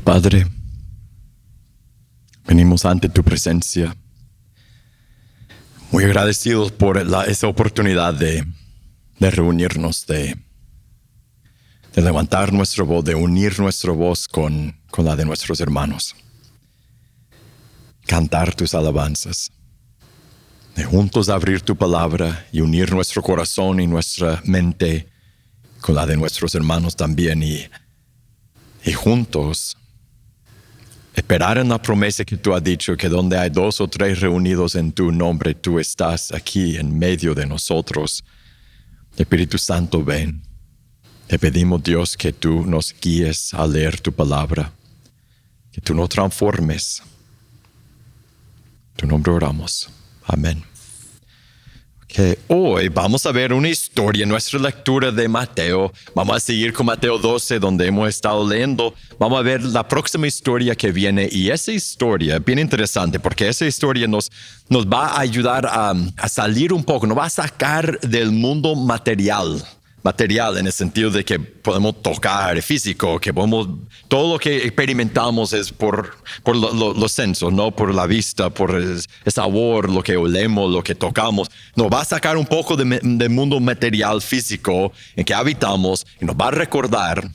Padre, venimos ante tu presencia, muy agradecidos por esa oportunidad de reunirnos, de levantar nuestra voz, de unir nuestra voz con la de nuestros hermanos, cantar tus alabanzas, de juntos abrir tu palabra y unir nuestro corazón y nuestra mente con la de nuestros hermanos también, y juntos esperar en la promesa que tú has dicho, que donde hay 2 o 3 reunidos en tu nombre, tú estás aquí en medio de nosotros. Espíritu Santo, ven. Te pedimos, Dios, que tú nos guíes a leer tu palabra, que tú nos transformes. En tu nombre oramos. Amén. Que hoy vamos a ver una historia en nuestra lectura de Mateo. Vamos a seguir con Mateo 12, donde hemos estado leyendo. Vamos a ver la próxima historia que viene. Y esa historia es bien interesante, porque esa historia nos va a ayudar a salir un poco, nos va a sacar del mundo material en el sentido de que podemos tocar, físico, que podemos, todo lo que experimentamos es por los sensos, no por la vista, por el sabor, lo que olemos, lo que tocamos. Nos va a sacar un poco del mundo material físico en que habitamos y nos va a recordar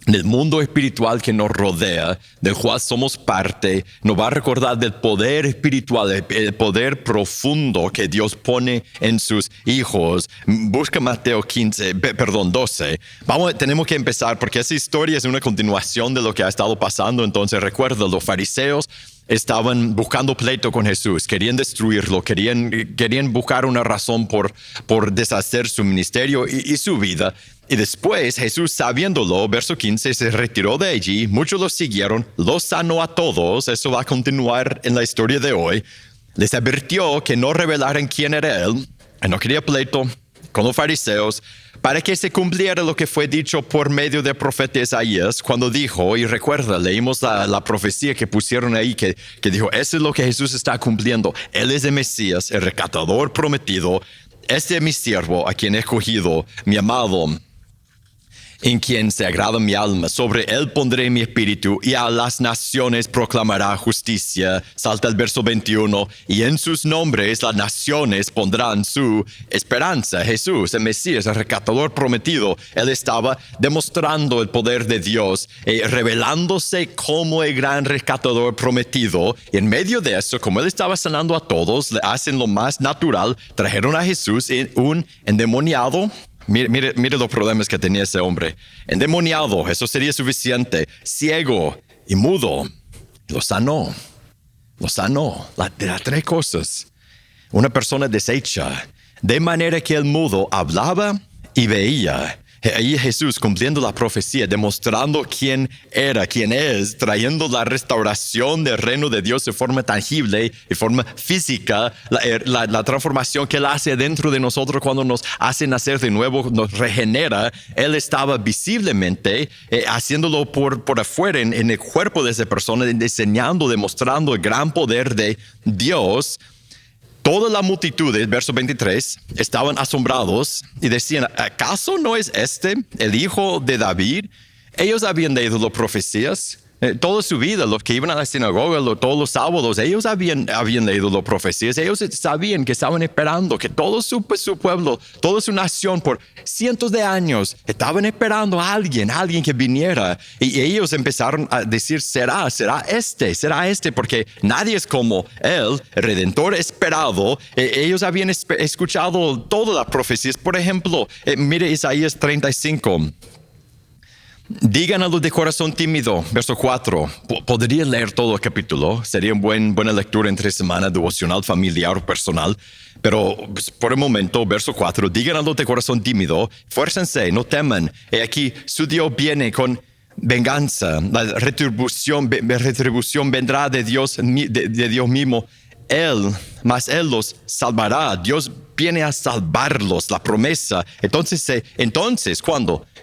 del mundo espiritual que nos rodea, del cual somos parte. Nos va a recordar del poder espiritual, el poder profundo que Dios pone en sus hijos. Busca Mateo 12. Tenemos que empezar porque esa historia es una continuación de lo que ha estado pasando. Entonces recuerda, los fariseos estaban buscando pleito con Jesús, querían destruirlo, querían buscar una razón por deshacer su ministerio y su vida. Y después Jesús, sabiéndolo, verso 15, se retiró de allí, muchos lo siguieron, los sanó a todos. Eso va a continuar en la historia de hoy. Les advirtió que no revelaran quién era él. Él no quería pleito con los fariseos, para que se cumpliera lo que fue dicho por medio del profeta Isaías, cuando dijo, y recuerda, leímos la profecía que pusieron ahí, que dijo, eso es lo que Jesús está cumpliendo. Él es el Mesías, el rescatador prometido. Este es mi siervo, a quien he escogido, mi amado, en quien se agrada mi alma. Sobre él pondré mi espíritu, y a las naciones proclamará justicia. Salta el verso 21. Y en sus nombres las naciones pondrán su esperanza. Jesús, el Mesías, el rescatador prometido, él estaba demostrando el poder de Dios, revelándose como el gran rescatador prometido. Y en medio de eso, como él estaba sanando a todos, le hacen lo más natural. Trajeron a Jesús, un endemoniado. Mire los problemas que tenía ese hombre. Endemoniado, eso sería suficiente. Ciego y mudo. Lo sanó. Las 3 cosas. Una persona deshecha, de manera que el mudo hablaba y veía. Ahí Jesús, cumpliendo la profecía, demostrando quién era, quién es, trayendo la restauración del reino de Dios de forma tangible y forma física, la transformación que Él hace dentro de nosotros cuando nos hace nacer de nuevo, nos regenera. Él estaba visiblemente haciéndolo por afuera, en el cuerpo de esa persona, enseñando, demostrando el gran poder de Dios. Toda la multitud, verso 23, estaban asombrados y decían, ¿acaso no es este el hijo de David? Ellos habían leído las profecías. Toda su vida, los que iban a la sinagoga, todos los sábados, ellos habían leído las profecías. Ellos sabían que estaban esperando, que todo su pueblo, toda su nación por cientos de años estaban esperando a alguien que viniera. Y ellos empezaron a decir, será este, porque nadie es como él, el Redentor esperado. Ellos habían escuchado todas las profecías. Por ejemplo, mire Isaías 35. Digan a los de corazón tímido, verso 4. Podría leer todo el capítulo. Sería buena lectura entre semana, devocional, familiar o personal. Pero por el momento, verso 4. Digan a los de corazón tímido, fuércense, no teman. He aquí, su Dios viene con venganza. La retribución vendrá de Dios mismo. Mas Él los salvará. Dios viene a salvarlos, la promesa. Entonces,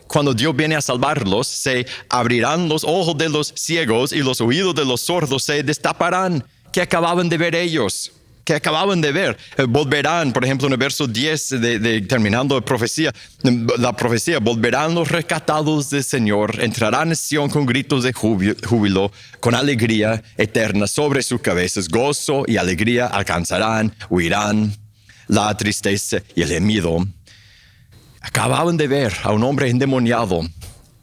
cuando Dios viene a salvarlos, se abrirán los ojos de los ciegos y los oídos de los sordos se destaparán. ¿Qué acababan de ver ellos? que acababan de ver. Volverán, por ejemplo, en el verso 10, terminando la profecía, volverán los rescatados del Señor, entrarán en Sion con gritos de júbilo, con alegría eterna sobre sus cabezas, gozo y alegría alcanzarán, huirán la tristeza y el gemido. Acababan de ver a un hombre endemoniado,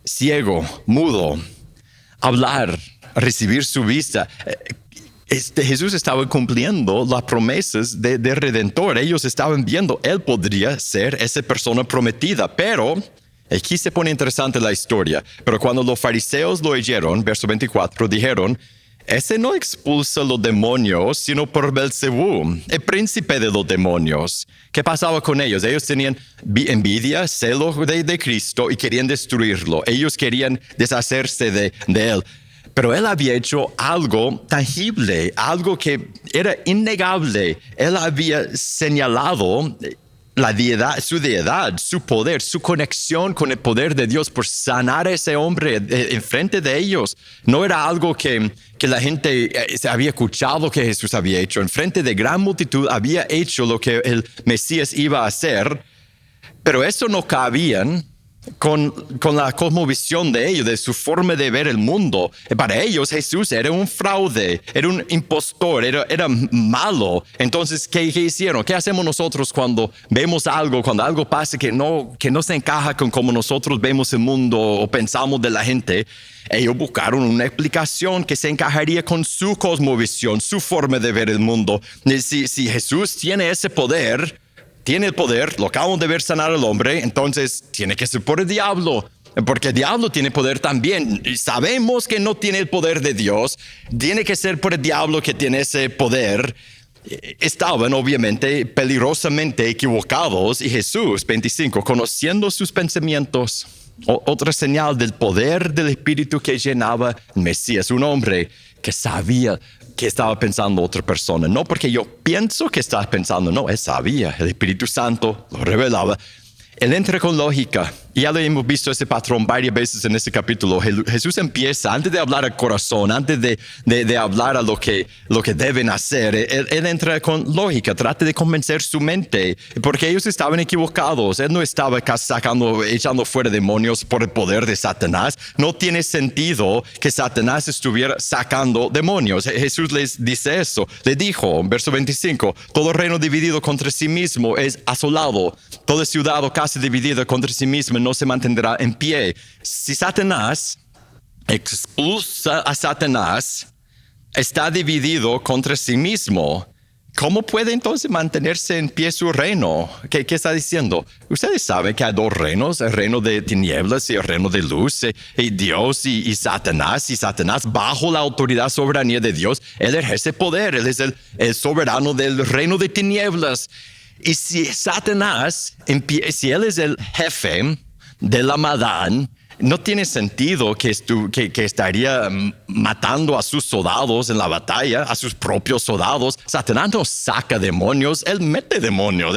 ciego, mudo, hablar, recibir su vista. Jesús estaba cumpliendo las promesas de Redentor. Ellos estaban viendo, él podría ser esa persona prometida, pero aquí se pone interesante la historia. Pero cuando los fariseos lo oyeron, verso 24, dijeron: ese no expulsa los demonios, sino por Belcebú, el príncipe de los demonios. ¿Qué pasaba con ellos? Ellos tenían envidia, celo de Cristo y querían destruirlo. Ellos querían deshacerse de él. Pero él había hecho algo tangible, algo que era innegable. Él había señalado la deidad, su poder, su conexión con el poder de Dios por sanar a ese hombre en frente de ellos. No era algo que la gente se había escuchado que Jesús había hecho. En frente de gran multitud había hecho lo que el Mesías iba a hacer, pero eso no cabía con la cosmovisión de ellos, de su forma de ver el mundo. Para ellos Jesús era un fraude, era un impostor, era malo. Entonces, ¿qué hicieron? ¿Qué hacemos nosotros cuando vemos algo, cuando algo pasa que no se encaja con cómo nosotros vemos el mundo o pensamos de la gente? Ellos buscaron una explicación que se encajaría con su cosmovisión, su forma de ver el mundo. Si Jesús tiene ese poder, tiene el poder, lo acabamos de ver sanar al hombre, entonces tiene que ser por el diablo, porque el diablo tiene poder también. Y sabemos que no tiene el poder de Dios, tiene que ser por el diablo que tiene ese poder. Estaban obviamente peligrosamente equivocados, y Jesús, 25, conociendo sus pensamientos, otra señal del poder del Espíritu que llenaba el Mesías, un hombre que sabía que estaba pensando otra persona. No porque yo pienso que estás pensando, no, él sabía, el Espíritu Santo lo revelaba. Él entra con lógica. Ya lo hemos visto ese patrón varias veces en este capítulo. Jesús empieza, antes de hablar al corazón, antes de hablar a lo que deben hacer, él entra con lógica, trata de convencer su mente, porque ellos estaban equivocados. Él no estaba echando fuera demonios por el poder de Satanás. No tiene sentido que Satanás estuviera sacando demonios. Jesús les dice eso. Le dijo, verso 25, todo reino dividido contra sí mismo es asolado. Toda ciudad o casa dividida contra sí misma no se mantendrá en pie. Si Satanás expulsa a Satanás, está dividido contra sí mismo. ¿Cómo puede entonces mantenerse en pie su reino? ¿Qué está diciendo? Ustedes saben que hay dos reinos, el reino de tinieblas y el reino de luz, y Dios y Satanás. Y Satanás, bajo la autoridad soberanía de Dios, él ejerce poder, él es el soberano del reino de tinieblas. Y si Satanás, si él es el jefe de la maldad, no tiene sentido que estaría matando a sus soldados en la batalla, a sus propios soldados. Satanás no saca demonios, él mete demonios.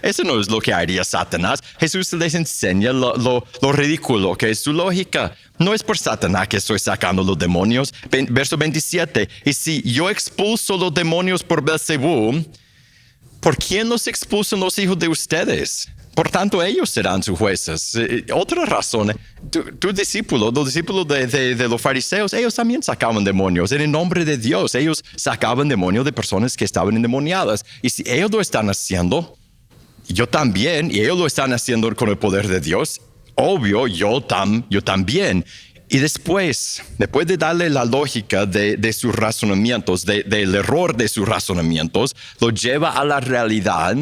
Ese no es lo que haría Satanás. Jesús les enseña lo ridículo que es su lógica. No es por Satanás que estoy sacando los demonios. Verso 27, y si yo expulso los demonios por Belcebú, ¿por quién los expulsan los hijos de ustedes? Por tanto, ellos serán sus jueces. Otra razón, los discípulos de los fariseos, ellos también sacaban demonios en el nombre de Dios. Ellos sacaban demonios de personas que estaban endemoniadas. Y si ellos lo están haciendo, yo también, y ellos lo están haciendo con el poder de Dios, obvio, yo también. Y después de darle la lógica de sus razonamientos, del error de sus razonamientos, lo lleva a la realidad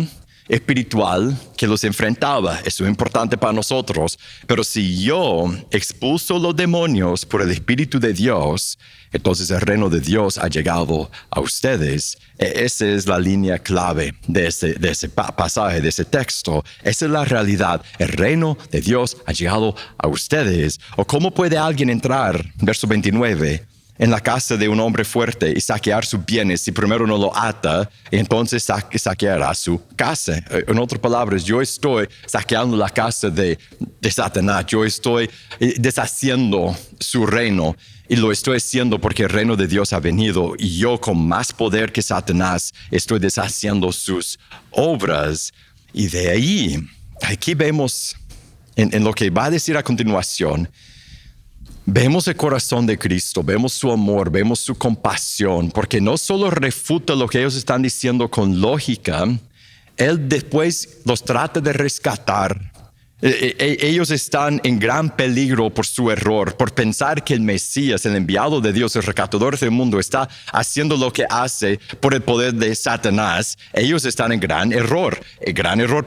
espiritual que los enfrentaba. Eso es importante para nosotros. Pero si yo expulso los demonios por el Espíritu de Dios, entonces el reino de Dios ha llegado a ustedes. Esa es la línea clave de ese pasaje, de ese texto. Esa es la realidad. El reino de Dios ha llegado a ustedes. ¿O cómo puede alguien entrar, verso 29, en la casa de un hombre fuerte y saquear sus bienes si primero no lo ata, y entonces saqueará su casa? En otras palabras, yo estoy saqueando la casa de Satanás, yo estoy deshaciendo su reino. Y lo estoy haciendo porque el reino de Dios ha venido y yo con más poder que Satanás estoy deshaciendo sus obras. Y de ahí, aquí vemos en lo que va a decir a continuación, vemos el corazón de Cristo, vemos su amor, vemos su compasión, porque no solo refuta lo que ellos están diciendo con lógica, Él después los trata de rescatar. Ellos están en gran peligro por su error, por pensar que el Mesías, el enviado de Dios, el rescatador del mundo, está haciendo lo que hace por el poder de Satanás. Ellos están en gran error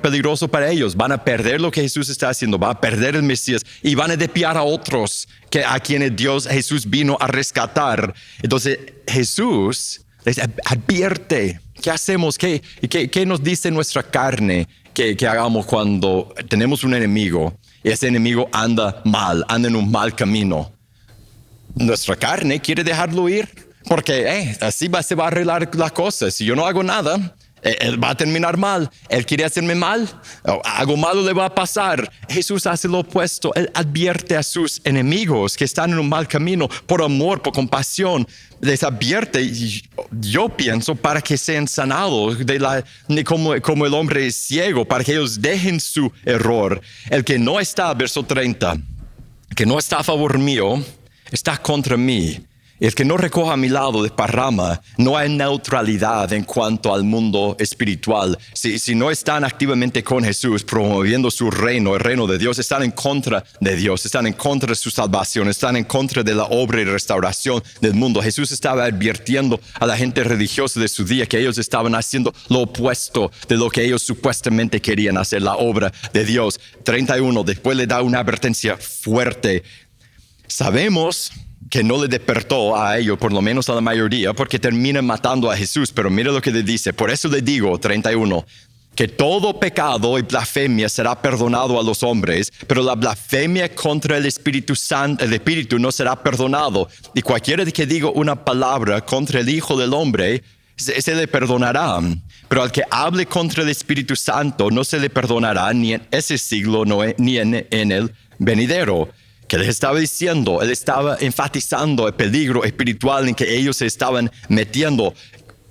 peligroso para ellos. Van a perder lo que Jesús está haciendo, van a perder el Mesías y van a desviar a otros a quienes Jesús vino a rescatar. Entonces Jesús les advierte. ¿Qué hacemos? ¿Qué nos dice nuestra carne que hagamos cuando tenemos un enemigo y ese enemigo anda en un mal camino? Nuestra carne quiere dejarlo ir porque así se va a arreglar la cosa. Si yo no hago nada, él va a terminar mal. Él quiere hacerme mal. Algo malo le va a pasar. Jesús hace lo opuesto. Él advierte a sus enemigos que están en un mal camino por amor, por compasión. Les advierte, yo pienso, para que sean sanados como el hombre ciego, para que ellos dejen su error. El que no está, verso 30, que no está a favor mío, está contra mí. El que no recoja a mi lado desparrama. No hay neutralidad en cuanto al mundo espiritual. Si no están activamente con Jesús, promoviendo su reino, el reino de Dios, están en contra de Dios, están en contra de su salvación, están en contra de la obra y restauración del mundo. Jesús estaba advirtiendo a la gente religiosa de su día que ellos estaban haciendo lo opuesto de lo que ellos supuestamente querían hacer, la obra de Dios. 31, después le da una advertencia fuerte. Sabemos que no le despertó a ellos, por lo menos a la mayoría, porque terminan matando a Jesús. Pero mira lo que le dice. Por eso le digo, 31, que todo pecado y blasfemia será perdonado a los hombres, pero la blasfemia contra el Espíritu Santo, el Espíritu no será perdonado. Y cualquiera que diga una palabra contra el Hijo del Hombre, se le perdonará. Pero al que hable contra el Espíritu Santo, no se le perdonará ni en ese siglo, ni en el venidero. Que les estaba diciendo, él estaba enfatizando el peligro espiritual en que ellos se estaban metiendo.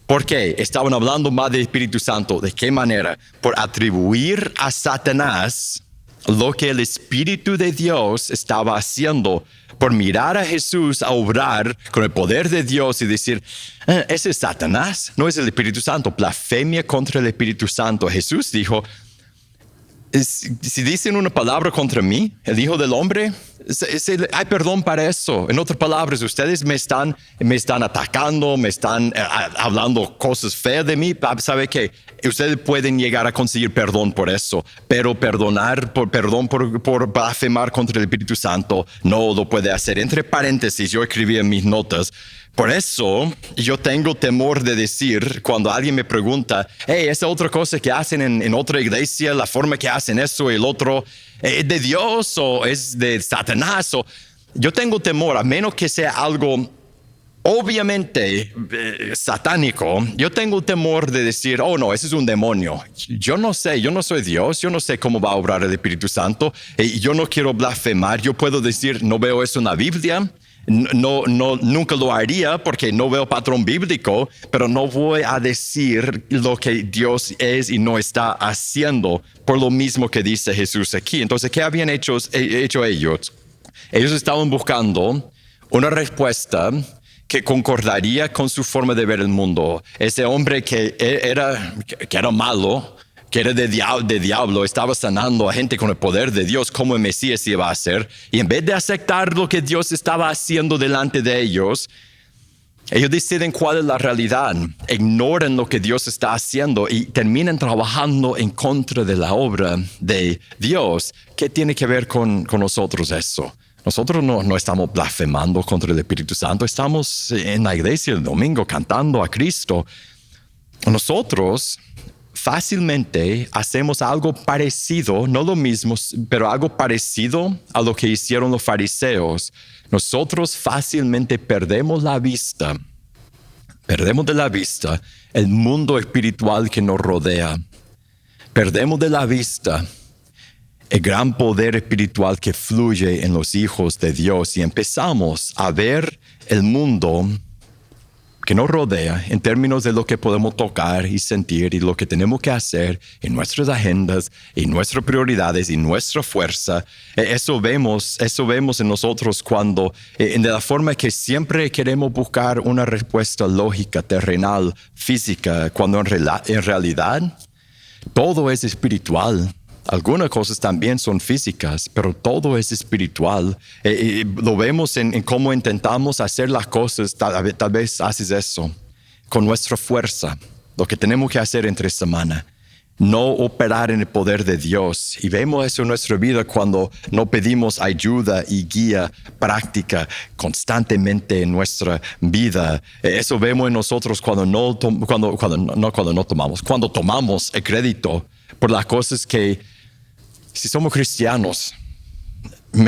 ¿Por qué? Estaban hablando más del Espíritu Santo. ¿De qué manera? Por atribuir a Satanás lo que el Espíritu de Dios estaba haciendo. Por mirar a Jesús a obrar con el poder de Dios y decir, ese es Satanás, no es el Espíritu Santo. Blasfemia contra el Espíritu Santo. Jesús dijo, si dicen una palabra contra mí, el Hijo del Hombre, hay perdón para eso. En otras palabras, ustedes me están atacando, me están hablando cosas feas de mí. ¿Sabe qué? Ustedes pueden llegar a conseguir perdón por eso, pero perdón por blasfemar contra el Espíritu Santo no lo puede hacer. Entre paréntesis, yo escribí en mis notas. Por eso yo tengo temor de decir cuando alguien me pregunta, esa otra cosa que hacen en otra iglesia, la forma que hacen eso y el otro, ¿es de Dios o es de Satanás? Yo tengo temor, a menos que sea algo obviamente satánico. Yo tengo temor de decir, no, ese es un demonio. Yo no sé, yo no soy Dios, yo no sé cómo va a obrar el Espíritu Santo. Yo no quiero blasfemar. Yo puedo decir, no veo eso en la Biblia. No, nunca lo haría porque no veo patrón bíblico, pero no voy a decir lo que Dios es y no está haciendo por lo mismo que dice Jesús aquí. Entonces, ¿qué habían hecho ellos? Ellos estaban buscando una respuesta que concordaría con su forma de ver el mundo. Ese hombre que era malo, que era de diablo, estaba sanando a gente con el poder de Dios, como el Mesías iba a hacer. Y en vez de aceptar lo que Dios estaba haciendo delante de ellos deciden cuál es la realidad, ignoran lo que Dios está haciendo y terminan trabajando en contra de la obra de Dios. ¿Qué tiene que ver con nosotros eso? Nosotros no estamos blasfemando contra el Espíritu Santo, estamos en la iglesia el domingo cantando a Cristo. Nosotros fácilmente hacemos algo parecido, no lo mismo, pero algo parecido a lo que hicieron los fariseos. Nosotros fácilmente perdemos de la vista el mundo espiritual que nos rodea. Perdemos de la vista el gran poder espiritual que fluye en los hijos de Dios y empezamos a ver el mundo que nos rodea en términos de lo que podemos tocar y sentir y lo que tenemos que hacer en nuestras agendas y nuestras prioridades y nuestra fuerza. Eso vemos en nosotros cuando, de la forma que siempre queremos buscar una respuesta lógica, terrenal, física, cuando en realidad todo es espiritual. Algunas cosas también son físicas, pero todo es espiritual. Lo vemos en cómo intentamos hacer las cosas. Tal vez haces eso con nuestra fuerza. Lo que tenemos que hacer entre semana. No operar en el poder de Dios. Y vemos eso en nuestra vida cuando no pedimos ayuda y guía práctica constantemente en nuestra vida. Eso vemos en nosotros cuando tomamos el crédito por las cosas que, si somos cristianos,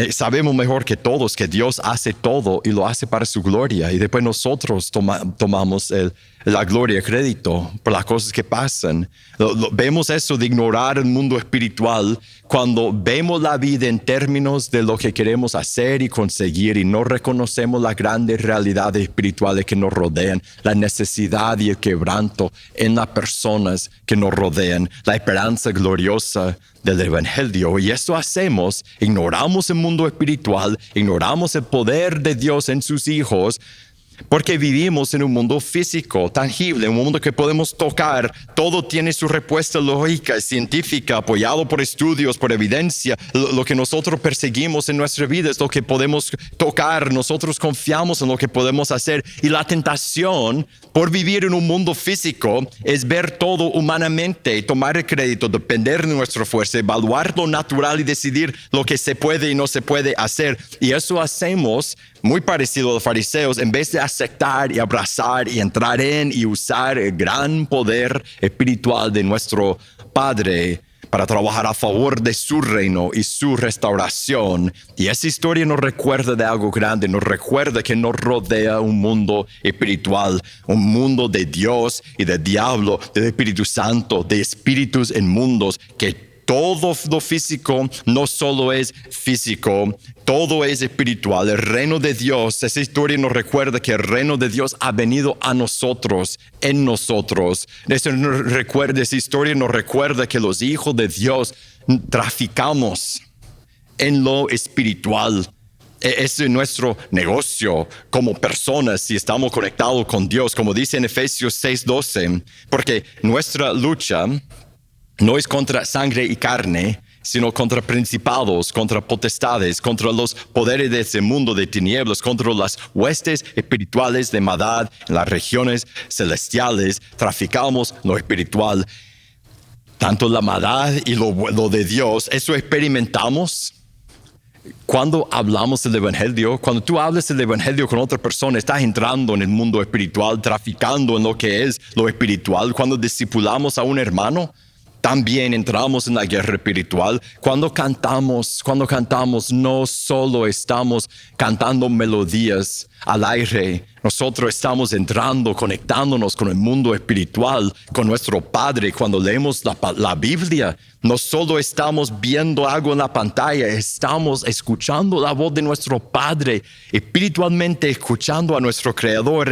sabemos mejor que todos que Dios hace todo y lo hace para su gloria. Y después nosotros tomamos la gloria, el crédito por las cosas que pasan. Vemos eso de ignorar el mundo espiritual cuando vemos la vida en términos de lo que queremos hacer y conseguir y no reconocemos las grandes realidades espirituales que nos rodean, la necesidad y el quebranto en las personas que nos rodean, la esperanza gloriosa del Evangelio. Y esto hacemos, ignoramos el mundo espiritual, ignoramos el poder de Dios en sus hijos, porque vivimos en un mundo físico, tangible, un mundo que podemos tocar. Todo tiene su respuesta lógica, científica, apoyado por estudios, por evidencia. Lo que nosotros perseguimos en nuestra vida es lo que podemos tocar. Nosotros confiamos en lo que podemos hacer. Y la tentación por vivir en un mundo físico es ver todo humanamente, tomar el crédito, depender de nuestra fuerza, evaluar lo natural y decidir lo que se puede y no se puede hacer. Y eso hacemos muy parecido a los fariseos, en vez de aceptar y abrazar y entrar en y usar el gran poder espiritual de nuestro Padre para trabajar a favor de su reino y su restauración. Y esa historia nos recuerda de algo grande, nos recuerda que nos rodea un mundo espiritual, un mundo de Dios y del diablo, del Espíritu Santo, de espíritus en mundos, que todo lo físico no solo es físico, todo es espiritual. El reino de Dios, esa historia nos recuerda que el reino de Dios ha venido a nosotros, en nosotros. Esa historia nos recuerda que los hijos de Dios traficamos en lo espiritual. Es nuestro negocio como personas si estamos conectados con Dios, como dice en Efesios 6:12, porque nuestra lucha no es contra sangre y carne, sino contra principados, contra potestades, contra los poderes de este mundo de tinieblas, contra las huestes espirituales de maldad en las regiones celestiales. Traficamos lo espiritual. Tanto la maldad y lo de Dios, eso experimentamos cuando hablamos del Evangelio. Cuando tú hablas del Evangelio con otra persona, estás entrando en el mundo espiritual, traficando en lo que es lo espiritual. Cuando discipulamos a un hermano, también entramos en la guerra espiritual. Cuando cantamos, no solo estamos cantando melodías al aire. Nosotros estamos entrando, conectándonos con el mundo espiritual, con nuestro Padre. Cuando leemos la Biblia, no solo estamos viendo algo en la pantalla, estamos escuchando la voz de nuestro Padre, espiritualmente escuchando a nuestro Creador.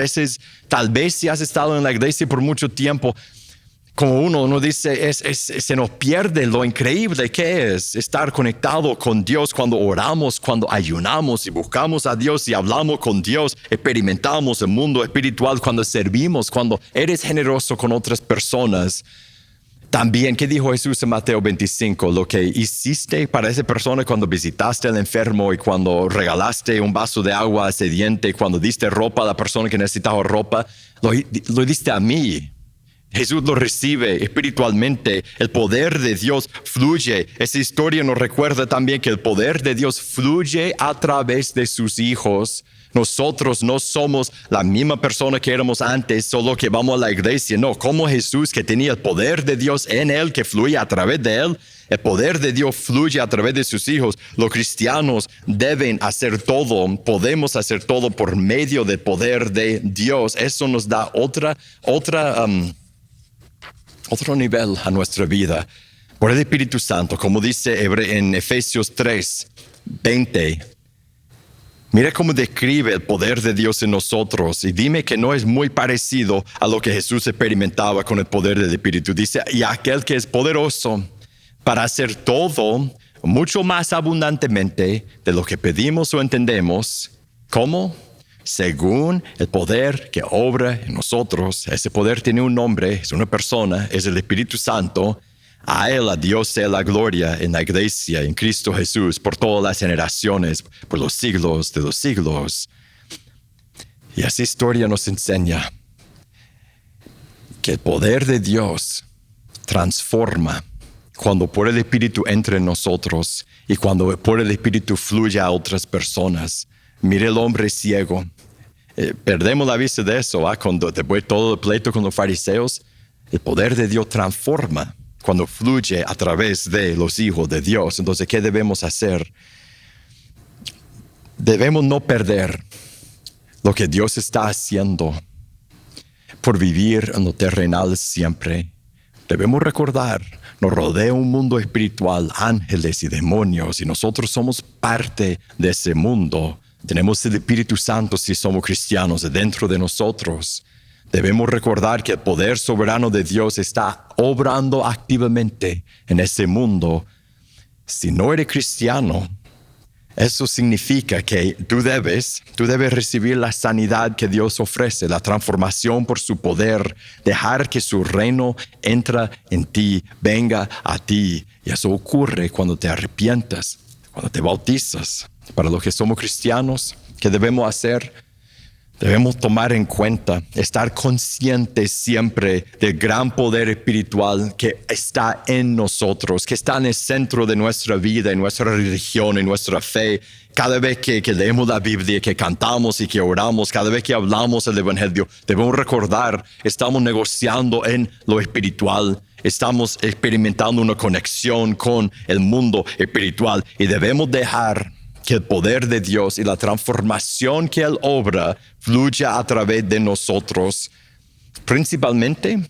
Tal vez si has estado en la iglesia por mucho tiempo, como uno dice, se nos pierde lo increíble que es estar conectado con Dios cuando oramos, cuando ayunamos y buscamos a Dios y hablamos con Dios, experimentamos el mundo espiritual cuando servimos, cuando eres generoso con otras personas. También, ¿qué dijo Jesús en Mateo 25? Lo que hiciste para esa persona cuando visitaste al enfermo y cuando regalaste un vaso de agua al sediente, cuando diste ropa a la persona que necesitaba ropa, lo diste a mí. Jesús lo recibe espiritualmente. El poder de Dios fluye. Esa historia nos recuerda también que el poder de Dios fluye a través de sus hijos. Nosotros no somos la misma persona que éramos antes, solo que vamos a la iglesia. No, como Jesús, que tenía el poder de Dios en él, que fluye a través de él. El poder de Dios fluye a través de sus hijos. Los cristianos deben hacer todo, podemos hacer todo por medio del poder de Dios. Eso nos da otro nivel a nuestra vida. por el Espíritu Santo, como dice en Efesios 3:20. Mira cómo describe el poder de Dios en nosotros, y dime que no es muy parecido a lo que Jesús experimentaba con el poder del Espíritu. Dice, y aquel que es poderoso para hacer todo mucho más abundantemente de lo que pedimos o entendemos. ¿Cómo? Según el poder que obra en nosotros. Ese poder tiene un nombre, es una persona, es el Espíritu Santo. A Él, a Dios sea la gloria en la iglesia, en Cristo Jesús, por todas las generaciones, por los siglos de los siglos. Y esa historia nos enseña que el poder de Dios transforma cuando por el Espíritu entra en nosotros y cuando por el Espíritu fluye a otras personas. Mire el hombre ciego. Perdemos la vista de eso, cuando después de todo el pleito con los fariseos, el poder de Dios transforma cuando fluye a través de los hijos de Dios. Entonces, ¿qué debemos hacer? Debemos no perder lo que Dios está haciendo por vivir en lo terrenal siempre. Debemos recordar, nos rodea un mundo espiritual, ángeles y demonios, y nosotros somos parte de ese mundo. Tenemos el Espíritu Santo si somos cristianos dentro de nosotros. Debemos recordar que el poder soberano de Dios está obrando activamente en ese mundo. Si no eres cristiano, eso significa que tú debes recibir la sanidad que Dios ofrece, la transformación por su poder, dejar que su reino entre en ti, venga a ti. Y eso ocurre cuando te arrepientas, cuando te bautizas. Para los que somos cristianos, ¿qué debemos hacer? Debemos tomar en cuenta, estar conscientes siempre del gran poder espiritual que está en nosotros, que está en el centro de nuestra vida, en nuestra religión, en nuestra fe. Cada vez que leemos la Biblia, que cantamos y que oramos, cada vez que hablamos el Evangelio, debemos recordar, estamos negociando en lo espiritual. Estamos experimentando una conexión con el mundo espiritual y debemos dejar que el poder de Dios y la transformación que Él obra fluya a través de nosotros, principalmente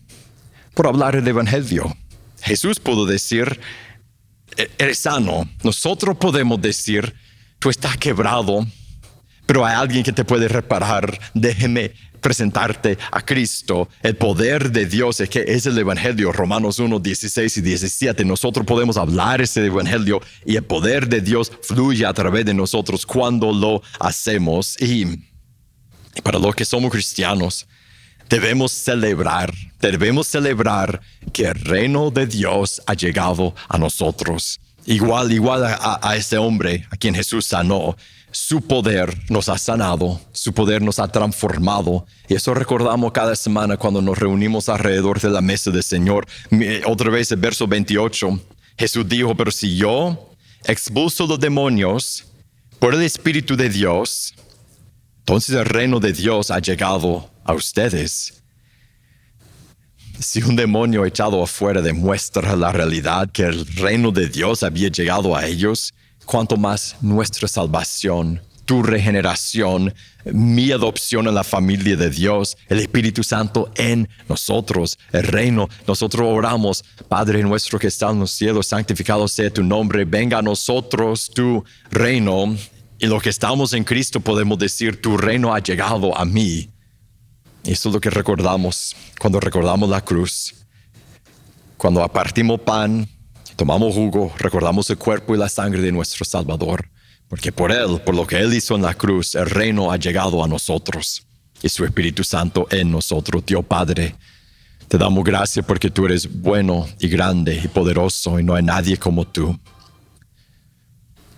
por hablar el Evangelio. Jesús pudo decir, eres sano. Nosotros podemos decir, tú estás quebrado, pero hay alguien que te puede reparar. Déjeme presentarte a Cristo. El poder de Dios es que es el Evangelio. Romanos 1:16 y 17. Nosotros podemos hablar ese Evangelio y el poder de Dios fluye a través de nosotros cuando lo hacemos. Y para los que somos cristianos, debemos celebrar que el reino de Dios ha llegado a nosotros. Igual a ese hombre a quien Jesús sanó. Su poder nos ha sanado, su poder nos ha transformado. Y eso recordamos cada semana cuando nos reunimos alrededor de la mesa del Señor. Otra vez el verso 28. Jesús dijo, pero si yo expulso los demonios por el Espíritu de Dios, entonces el reino de Dios ha llegado a ustedes. Si un demonio echado afuera demuestra la realidad que el reino de Dios había llegado a ellos, cuanto más nuestra salvación, tu regeneración, mi adopción en la familia de Dios, el Espíritu Santo en nosotros, el reino. Nosotros oramos, Padre nuestro que está en los cielos, santificado sea tu nombre, venga a nosotros tu reino. Y lo que estamos en Cristo podemos decir, tu reino ha llegado a mí. Eso es lo que recordamos cuando recordamos la cruz. Cuando partimos pan, tomamos jugo, recordamos el cuerpo y la sangre de nuestro Salvador. Porque por Él, por lo que Él hizo en la cruz, el reino ha llegado a nosotros. Y su Espíritu Santo en nosotros. Dios Padre, te damos gracias porque tú eres bueno y grande y poderoso y no hay nadie como tú.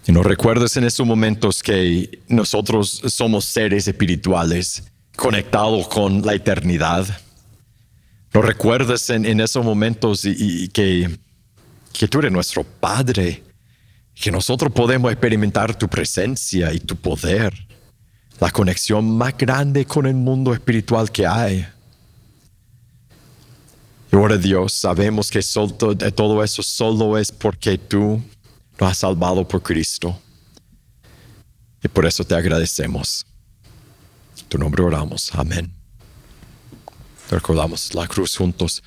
Y nos recuerdas en esos momentos que nosotros somos seres espirituales conectados con la eternidad. Nos recuerdas en esos momentos y que tú eres nuestro Padre, que nosotros podemos experimentar tu presencia y tu poder, la conexión más grande con el mundo espiritual que hay. Y ahora Dios, sabemos que todo eso solo es porque tú nos has salvado por Cristo. Y por eso te agradecemos. En tu nombre oramos. Amén. Recordamos la cruz juntos.